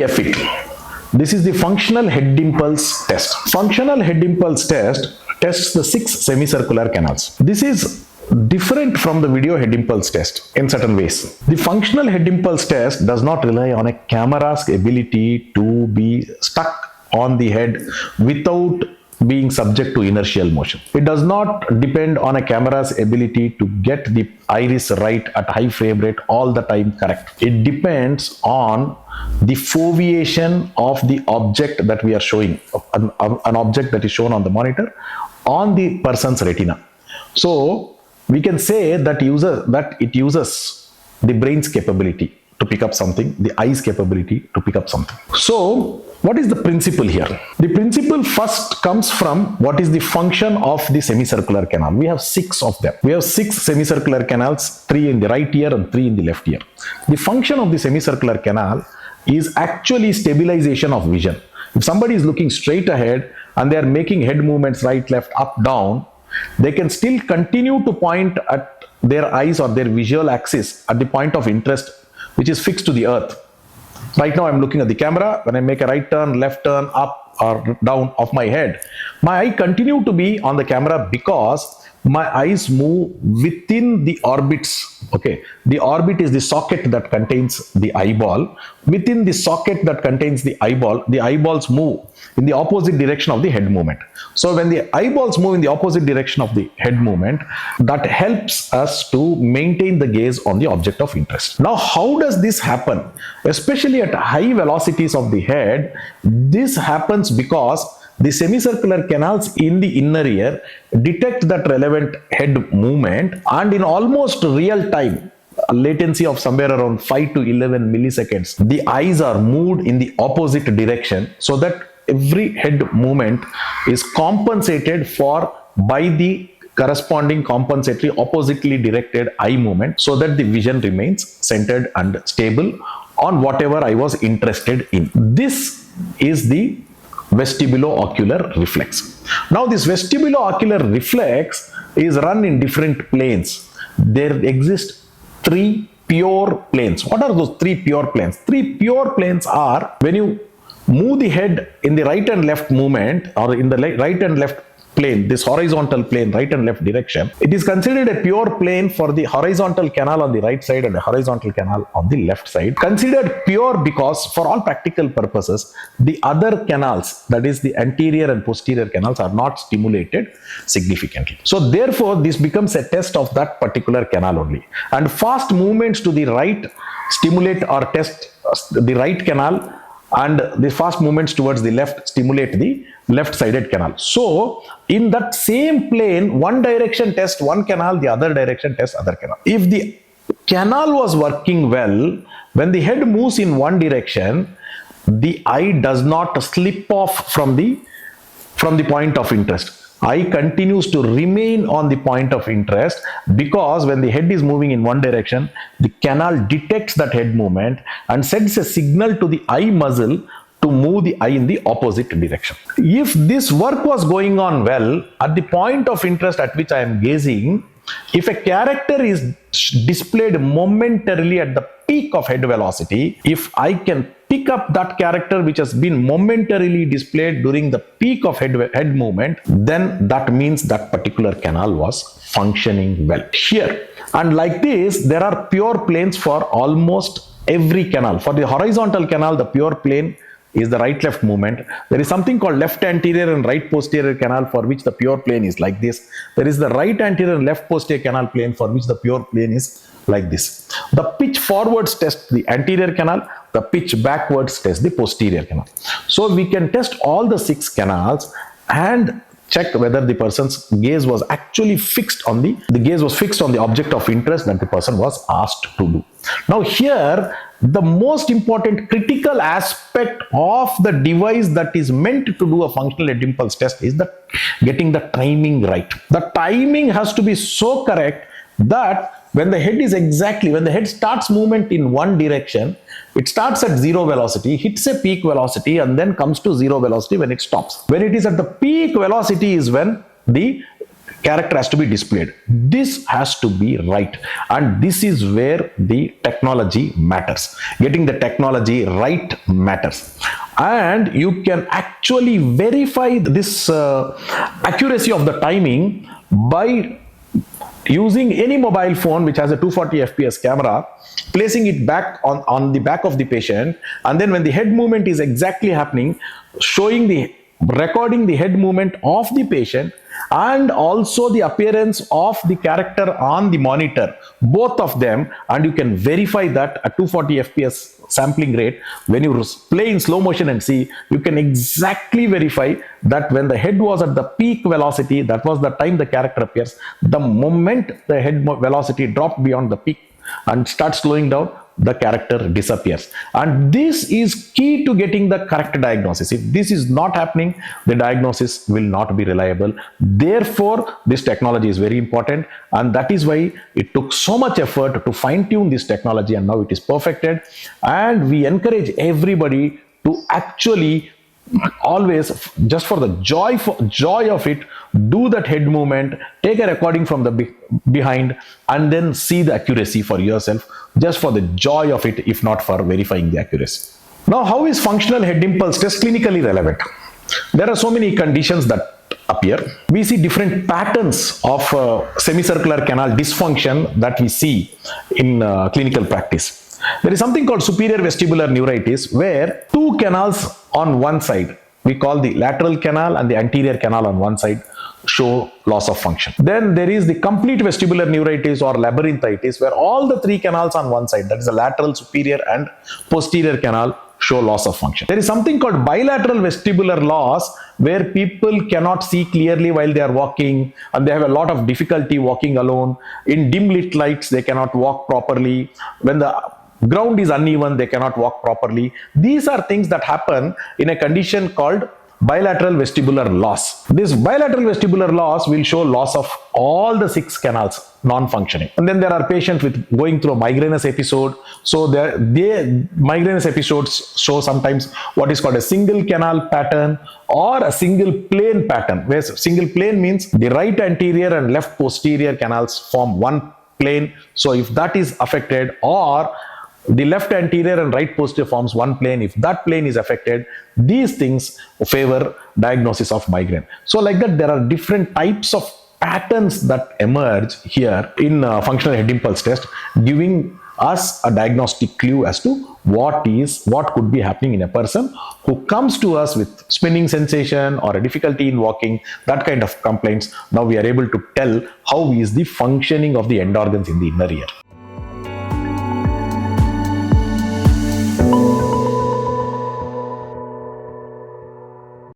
EquiFHIT. This is the functional head impulse test. Functional head impulse test tests the 6 semicircular canals. This is different from the video head impulse test in certain ways. The functional head impulse test does not rely on a camera's ability to be stuck on the head without being subject to inertial motion. It does not depend on a camera's ability to get the iris right at high frame rate all the time correct. It depends on the foveation of the object that we are showing, an object that is shown on the monitor on the person's retina. So we can say that it uses the brain's capability to pick up something, the eye's capability to pick up something. So what is the principle here? The principle first comes from what is the function of the semicircular canal. We have 6 of them. We have 6 semicircular canals, 3 in the right ear and 3 in the left ear. The function of the semicircular canal is actually stabilization of vision. If somebody is looking straight ahead and they are making head movements right, left, up, down, they can still continue to point at their eyes or their visual axis at the point of interest, which is fixed to the earth. Right now I'm looking at the camera. When I make a right turn, left turn, up or down of my head, my eye continue to be on the camera because my eyes move within the orbits. Okay, the orbit is the socket that contains the eyeball. Within the socket that contains the eyeballs move in the opposite direction of the head movement. So when the eyeballs move in the opposite direction of the head movement, that helps us to maintain the gaze on the object of interest. Now, how does this happen? Especially at high velocities of the head, this happens because the semicircular canals in the inner ear detect that relevant head movement, and in almost real time, a latency of somewhere around 5 to 11 milliseconds, the eyes are moved in the opposite direction so that every head movement is compensated for by the corresponding compensatory oppositely directed eye movement, so that the vision remains centered and stable on whatever I was interested in. This is the Vestibulo-Ocular Reflex. Now this Vestibulo-Ocular Reflex is run in different planes. There exist 3 pure planes. What are those 3 pure planes? 3 pure planes are when you move the head in the right and left movement, or in the right and left plane, this horizontal plane, right and left direction, it is considered a pure plane for the horizontal canal on the right side and a horizontal canal on the left side. Considered pure because for all practical purposes, the other canals, that is the anterior and posterior canals, are not stimulated significantly. So therefore, this becomes a test of that particular canal only. And fast movements to the right stimulate or test the right canal, and the fast movements towards the left stimulate the left-sided canal. So in that same plane, one direction tests one canal, the other direction tests other canal. If the canal was working well, when the head moves in one direction, the eye does not slip off from the point of interest. Eye continues to remain on the point of interest, because when the head is moving in one direction, the canal detects that head movement and sends a signal to the eye muscle to move the eye in the opposite direction. If this work was going on well, at the point of interest at which I am gazing, if a character is displayed momentarily at the peak of head velocity, if I can pick up that character which has been momentarily displayed during the peak of head movement, then that means that particular canal was functioning well. Here, and like this, there are pure planes for almost every canal. For the horizontal canal, the pure plane is the right-left movement. There is something called left anterior and right posterior canal, for which the pure plane is like this. There is the right anterior and left posterior canal plane, for which the pure plane is like this. The pitch forwards test the anterior canal, the pitch backwards test the posterior canal. So we can test all the 6 canals and check whether the person's gaze was actually fixed on the object of interest that the person was asked to do. Now here, the most important critical aspect of the device that is meant to do a functional head impulse test is getting the timing right. The timing has to be so correct that when the head starts movement in one direction, it starts at 0 velocity, hits a peak velocity, and then comes to 0 velocity when it stops. When it is at the peak velocity is when the character has to be displayed. This has to be right, and this is where the technology matters. Getting the technology right matters, and you can actually verify this accuracy of the timing by using any mobile phone which has a 240 fps camera, placing it back on the back of the patient, and then when the head movement is exactly happening, recording the head movement of the patient and also the appearance of the character on the monitor, both of them, and you can verify that at 240 fps sampling rate. When you play in slow motion and see, you can exactly verify that when the head was at the peak velocity, that was the time the character appears. The moment the head velocity dropped beyond the peak and starts slowing down, the character disappears. And this is key to getting the correct diagnosis. If this is not happening, the diagnosis will not be reliable. Therefore, this technology is very important, and that is why it took so much effort to fine-tune this technology, and now it is perfected. And we encourage everybody to actually always, just for the joy of it, do that head movement, take a recording from the behind, and then see the accuracy for yourself, just for the joy of it, if not for verifying the accuracy. Now, how is functional head impulse test clinically relevant? There are so many conditions that appear. We see different patterns of semicircular canal dysfunction that we see in clinical practice. There is something called superior vestibular neuritis, where two canals on one side, we call the lateral canal and the anterior canal on one side, show loss of function. Then there is the complete vestibular neuritis or labyrinthitis, where all the three canals on one side, that is the lateral, superior and posterior canal, show loss of function. There is something called bilateral vestibular loss, where people cannot see clearly while they are walking, and they have a lot of difficulty walking alone. In dim lit lights, they cannot walk properly. When the ground is uneven, they cannot walk properly. These are things that happen in a condition called bilateral vestibular loss. This bilateral vestibular loss will show loss of all the six canals non-functioning. And then there are patients with going through a migrainous episode. So the migrainous episodes show sometimes what is called a single canal pattern or a single plane pattern, where single plane means the right anterior and left posterior canals form one plane. So if that is affected, or the left anterior and right posterior forms one plane, if that plane is affected, these things favor diagnosis of migraine. So like that, there are different types of patterns that emerge here in functional head impulse test, giving us a diagnostic clue as to what could be happening in a person who comes to us with spinning sensation or a difficulty in walking, that kind of complaints. Now we are able to tell how is the functioning of the end organs in the inner ear.